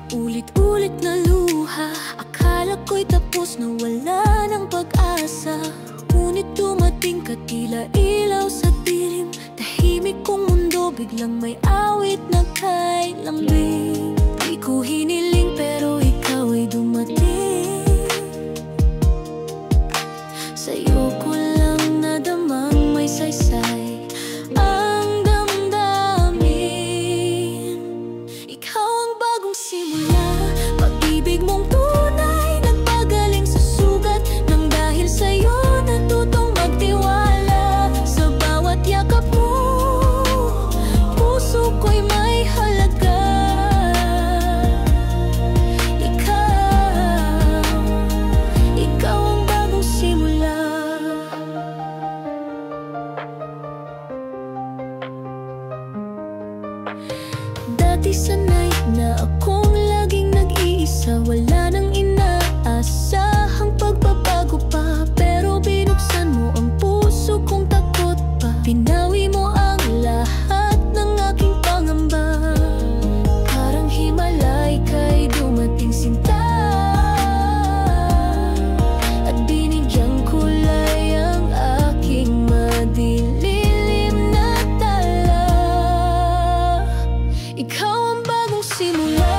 paulit-ulit na luha. Akala ko'y tapos na wala ng pag-asa, ngunit dumating ka tila ilaw sa dilim. Tahimik kong mundo, biglang may awit na kay lambing. Di ko hiniling pero ikaw ay dumating. Sa'yo ko lang nadamang may saysay ang damdamin. Ikaw ang bagong simula, pag-ibig mong tunay nagpagaling sa sugat. Nang dahil sa'yo natutong magtiwala, sa bawat yakap mo puso ko'y may halaga. Ikaw ang bagong simula. Dati sanay na akong laging nag-iisa, wala nang inaasahang pagbabago pa. Pero binuksan mo ang puso kong takot pa, pinawi mo ang lahat ng aking pangamba. Parang himalay ka'y dumating sinta, at binigyang kulay ang aking madilim na tala. Ikaw ang bagong simula.